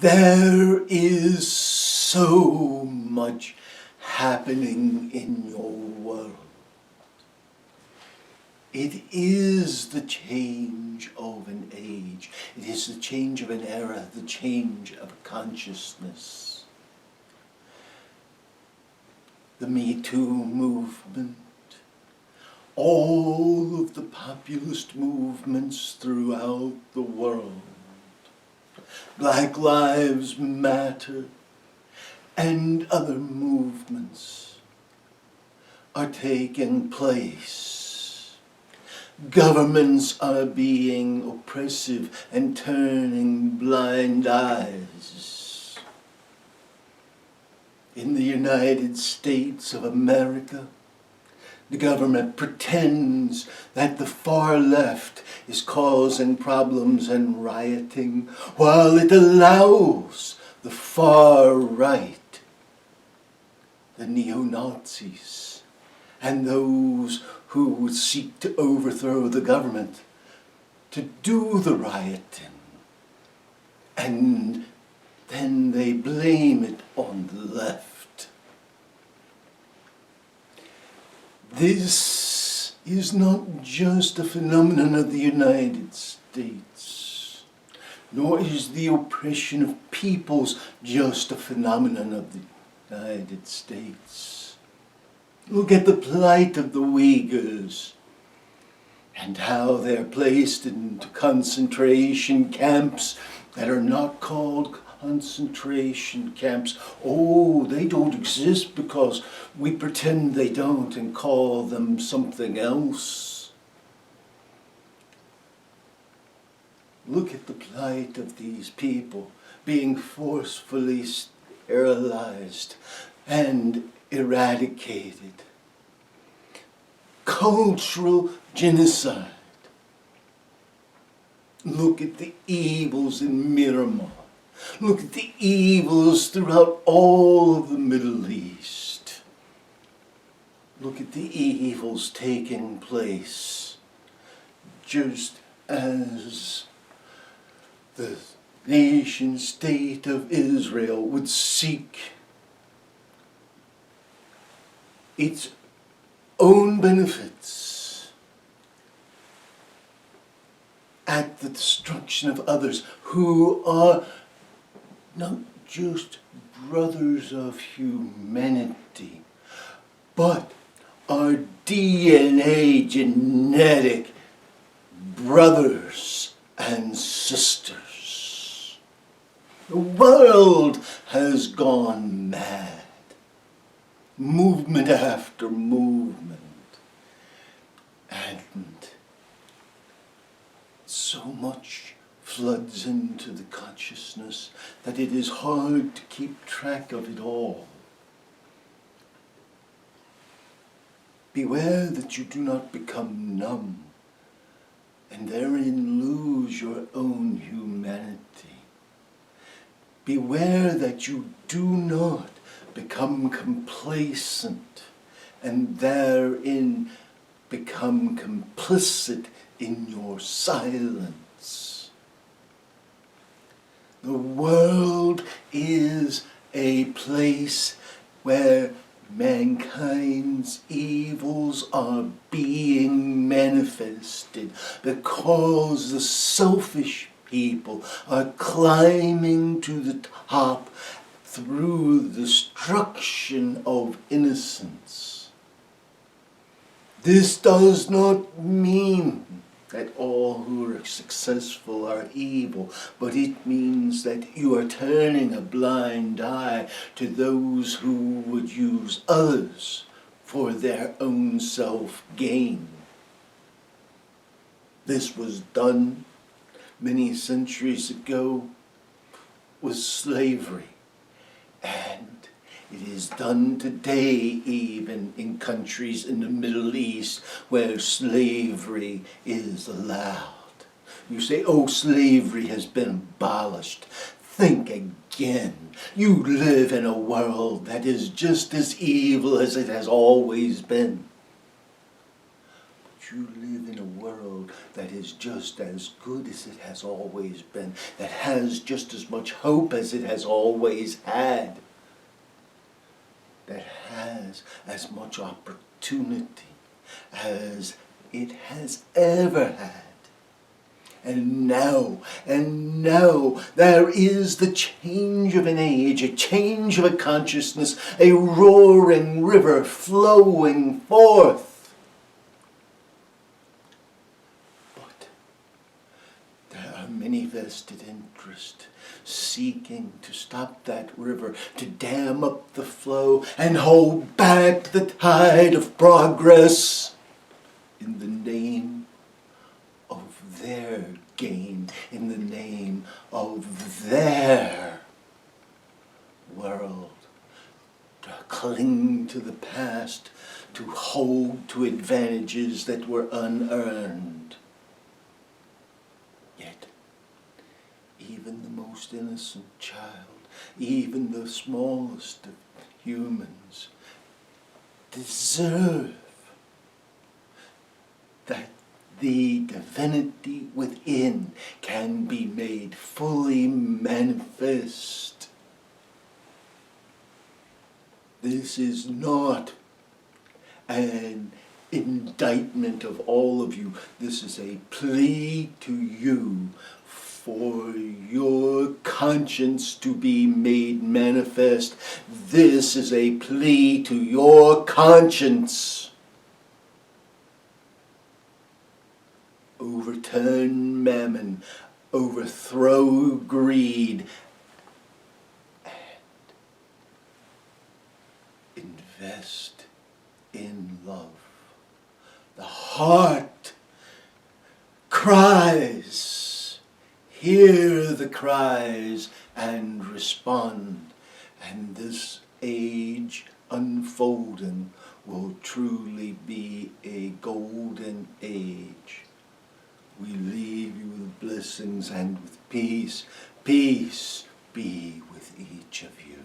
There is so much happening in your world. It is the change of an age. It is the change of an era, the change of a consciousness. The Me Too movement, all of the populist movements throughout the world, Black Lives Matter, and other movements are taking place. Governments are being oppressive and turning blind eyes. In the United States of America, the government pretends that the far left is causing problems and rioting, while it allows the far right, the neo-Nazis, and those who would seek to overthrow the government to do the rioting. And then they blame it on the left. This is not just a phenomenon of the United States, nor is the oppression of peoples just a phenomenon of the United States. Look at the plight of the Uyghurs and how they're placed into concentration camps that are not called concentration camps. Oh, they don't exist because we pretend they don't and call them something else. Look at the plight of these people being forcefully sterilized and eradicated. Cultural genocide. Look at the evils in Myanmar. Look at the evils throughout all of the Middle East. Look at the evils taking place just as the nation state of Israel would seek its own benefits at the destruction of others who are not just brothers of humanity, but are DNA genetic brothers and sisters. The world has gone mad. Movement after movement. And so much floods into the consciousness that it is hard to keep track of it all. Beware that you do not become numb and therein lose your own humanity. Beware that you do not become complacent and therein become complicit in your silence. The world is a place where mankind's evils are being manifested because the selfish people are climbing to the top through the destruction of innocence. This does not mean that all who are successful are evil, but it means that you are turning a blind eye to those who would use others for their own self-gain. This was done many centuries ago with slavery, and it is done today even in countries in the Middle East where slavery is allowed. You say, oh, slavery has been abolished. Think again. You live in a world that is just as evil as it has always been. But you live in a world that is just as good as it has always been, that has just as much hope as it has always had, that has as much opportunity as it has ever had. And now, there is the change of an age, a change of a consciousness, a roaring river flowing forth. But there are many vested interests seeking to stop that river, to dam up the flow and hold back the tide of progress in the name of their gain, in the name of their world, to cling to the past, to hold to advantages that were unearned. Yet, even the most innocent child, even the smallest of humans, deserve that the divinity within can be made fully manifest. This is not an indictment of all of you. This is a plea to you for your conscience to be made manifest. This is a plea to your conscience. Overturn mammon, overthrow greed, and invest in love. The heart cries, hear the cries and respond, and this age unfolding will truly be a golden age. We leave you with blessings and with peace. Peace be with each of you.